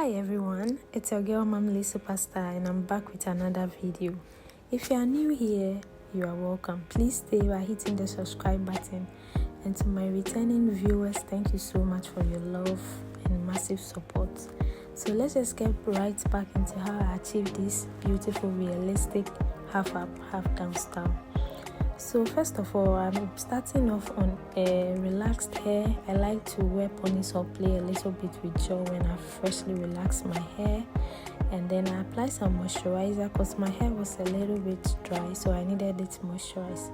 Hi everyone, it's your girl Mamly Superstar and I'm back with another video. If you are new here, you are welcome. Please stay by hitting the subscribe button. And to my returning viewers, thank you so much for your love and massive support. So let's just get right back into how I achieved this beautiful, realistic half up, half down style. So first of all, I'm starting off on a relaxed hair. I like to wear ponies or play a little bit with gel when I freshly relax my hair. And then I apply some moisturizer because my hair was a little bit dry, so I needed it moisturized.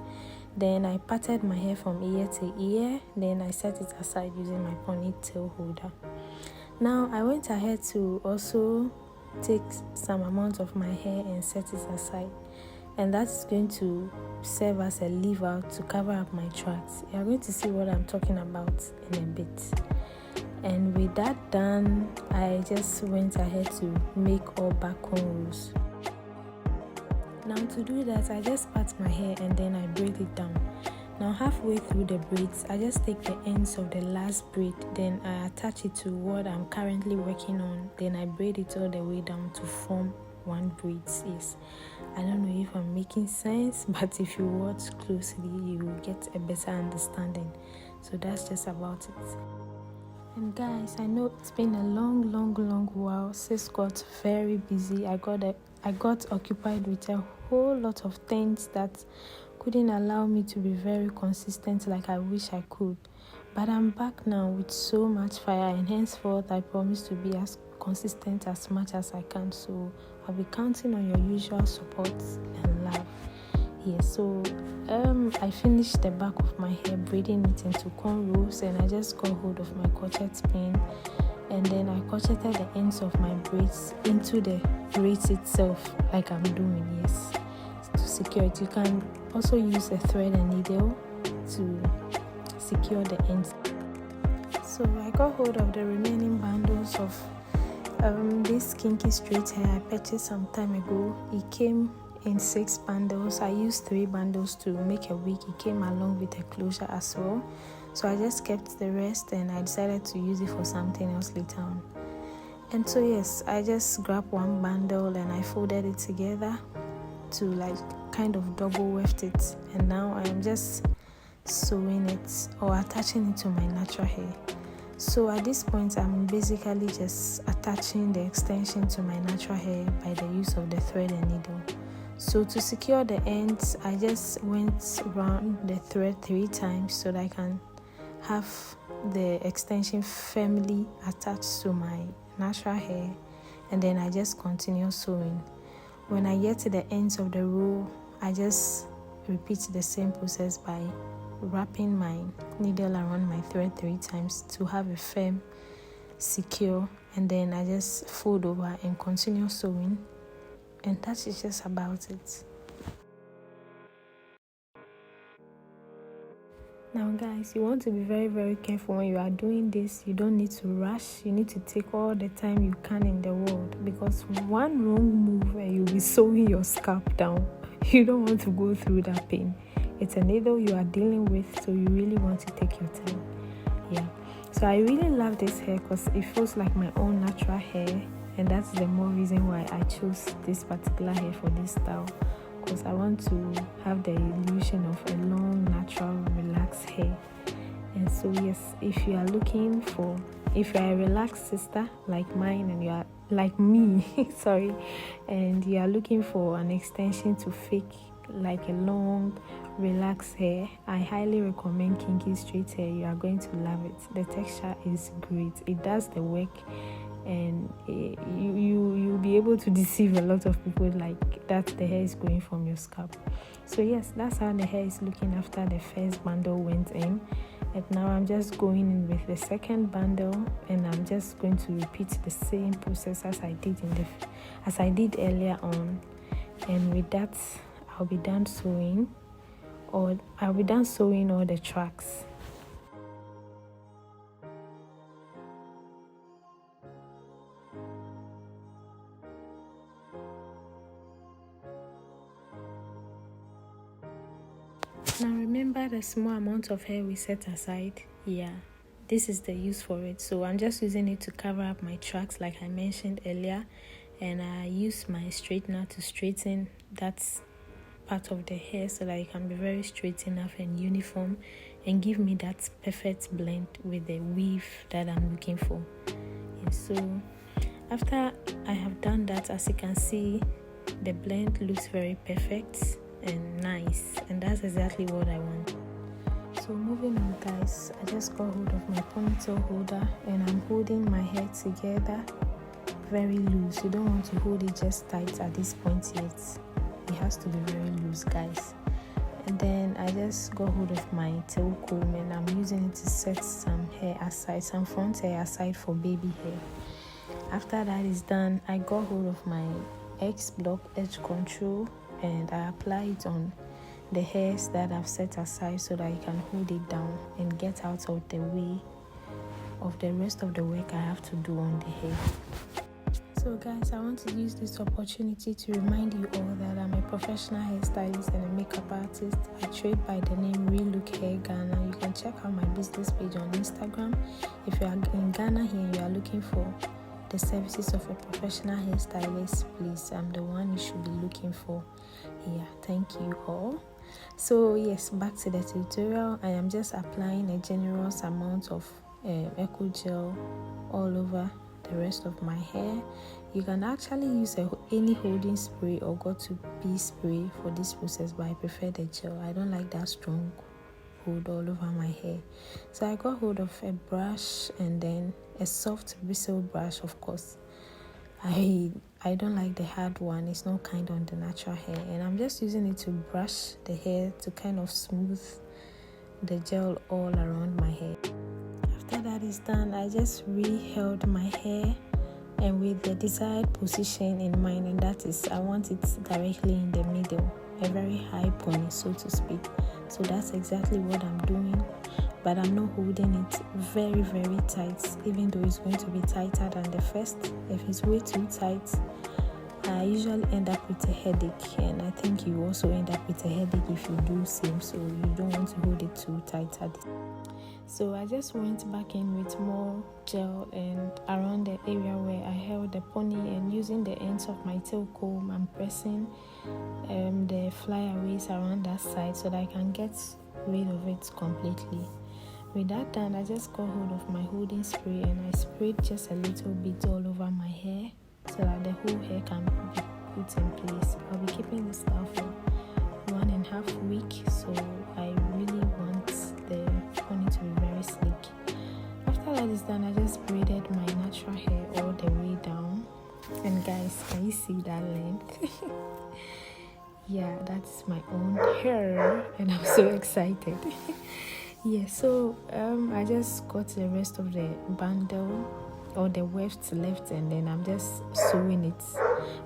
Then I parted my hair from ear to ear. Then I set it aside using my ponytail holder. Now I went ahead to also take some amount of my hair and set it aside. And that's going to serve as a lever to cover up my tracks. You're going to see what I'm talking about in a bit. And with that done, I just went ahead to make all back cornrows. Now to do that, I just part my hair and then I braid it down. Now halfway through the braids, I just take the ends of the last braid, then I attach it to what I'm currently working on. Then I braid it all the way down to form one braid. Yes, I don't know if I'm making sense, but if you watch closely, you will get a better understanding. So that's just about it. And guys, I know it's been a long while. Sis got very busy. I got occupied with a whole lot of things that couldn't allow me to be very consistent like I wish I could. But I'm back now with so much fire, and henceforth I promise to be as consistent as much as I can. So I'll be counting on your usual support and love. Yeah, so I finished the back of my hair, braiding it into cornrows, and I just got hold of my crochet pin, and then I crocheted the ends of my braids into the braids itself, like I'm doing. Yes, to secure it. You can also use a thread and needle to secure the ends. So I got hold of the remaining bundles of this Kinky straight hair I purchased some time ago. It came in 6 bundles. I used 3 bundles to make a wig. It came along with a closure as well. So I just kept the rest and I decided to use it for something else later on. And so yes, I just grabbed one bundle and I folded it together to like kind of double weft it. And now I am just sewing it or attaching it to my natural hair. So at this point, I'm basically just attaching the extension to my natural hair by the use of the thread and needle. So to secure the ends, I just went around the thread 3 times so that I can have the extension firmly attached to my natural hair, and then I just continue sewing. When I get to the ends of the row, I just repeat the same process by wrapping my needle around my thread 3 times to have a firm, secure, and then I just fold over and continue sewing, and that is just about it. Now guys, you want to be very careful when you are doing this. You don't need to rush. You need to take all the time you can in the world, because one wrong move and you'll be sewing your scalp down. You don't want to go through that pain. It's a needle you are dealing with, so you really want to take your time. Yeah. So I really love this hair because it feels like my own natural hair, and that's the more reason why I chose this particular hair for this style, because I want to have the illusion of a long, natural, relaxed hair. And so yes, if you are a relaxed sister like mine, and you are like me, sorry, and you are looking for an extension to fake like a long, relaxed hair, I highly recommend Kinky straight hair. You are going to love it. The texture is great. It does the work, and you'll be able to deceive a lot of people like that the hair is going from your scalp. So yes, that's how the hair is looking after the first bundle went in. And now I'm just going in with the second bundle, and I'm just going to repeat the same process as I did earlier on. And with that, I'll be done sewing all the tracks. Now remember the small amount of hair we set aside? Yeah, this is the use for it. So I'm just using it to cover up my tracks like I mentioned earlier, and I use my straightener to straighten that part of the hair so that it can be very straight enough and uniform and give me that perfect blend with the weave that I'm looking for. And so after I have done that, as you can see, the blend looks very perfect and nice, and that's exactly what I want. So moving on, guys, I just got hold of my ponytail holder and I'm holding my hair together very loose. You don't want to hold it just tight at this point yet. It has to be very loose, guys. And then I just got hold of my tail comb and I'm using it to set some hair aside, some front hair aside for baby hair. After that is done, I got hold of my X block edge control and I apply it on the hairs that I've set aside so that I can hold it down and get out of the way of the rest of the work I have to do on the hair. So guys, I want to use this opportunity to remind you all that I'm a professional hairstylist and a makeup artist. I trade by the name Real Look Hair Ghana. You can check out my business page on Instagram. If you are in Ghana here and you are looking for the services of a professional hairstylist, please, I'm the one you should be looking for. Yeah, thank you all. So yes, back to the tutorial. I am just applying a generous amount of eco gel all over the rest of my hair. You can actually use any holding spray or got-to-be spray for this process, but I prefer the gel. I don't like that strong hold all over my hair. So I got hold of a brush and then a soft bristle brush. Of course, I don't like the hard one. It's not kind on the natural hair, and I'm just using it to brush the hair to kind of smooth the gel all around my hair. After that is done, I just re-held my hair and with the desired position in mind, and that is I want it directly in the middle, a very high point, so to speak. So that's exactly what I'm doing, but I'm not holding it very, very tight, even though it's going to be tighter than the first. If it's way too tight, I usually end up with a headache, and I think you also end up with a headache if you do same, so you don't want to hold it too tight at it. So I just went back in with more gel and around the area where I held the pony, and using the ends of my tail comb, I'm pressing the flyaways around that side so that I can get rid of it completely. With that done, I just got hold of my holding spray and I sprayed just a little bit all over my hair so that the whole hair can be put in place. I'll be keeping this style for 1.5 weeks, so I really want the pony to be very sleek. After that is done, I just braided my natural hair all the way down, and guys, can you see that length? Yeah, that's my own hair and I'm so excited. Yeah, so I just got the rest of the bundle or the weft left, and then I'm just sewing it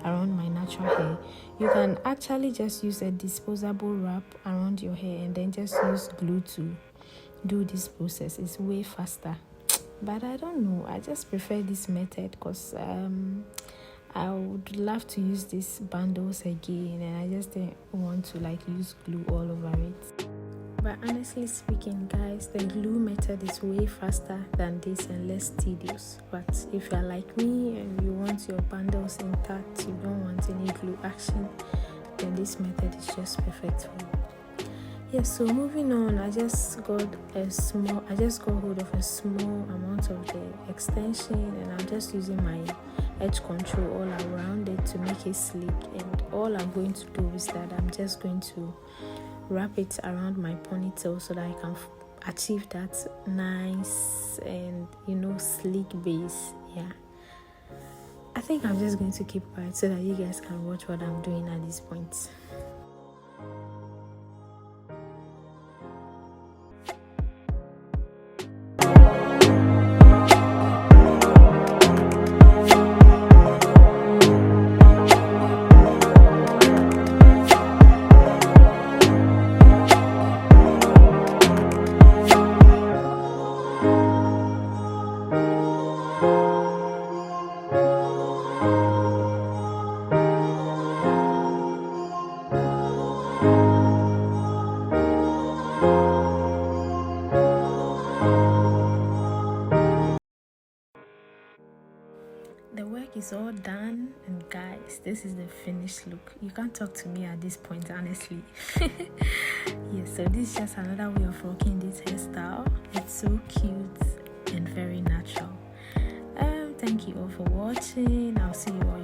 around my natural hair. You can actually just use a disposable wrap around your hair and then just use glue to do this process. It's way faster, but I don't know, I just prefer this method because I would love to use these bundles again, and I just didn't want to use glue all over it. But honestly speaking, guys, the glue method is way faster than this and less tedious. But if you're like me and you want your bundles intact, you don't want any glue action, then this method is just perfect for you. Yeah, so moving on, I just got hold of a small amount of the extension, and I'm just using my edge control all around it to make it sleek. And all I'm going to do is that I'm just going to wrap it around my ponytail so that I can achieve that nice and sleek base. Yeah, I think I'm just going to keep quiet so that you guys can watch what I'm doing at this point. The work is all done, and guys, this is the finished look. You can't talk to me at this point, honestly. Yes, so this is just another way of rocking this hairstyle. It's so cute and very natural. Thank you all for watching. I'll see you all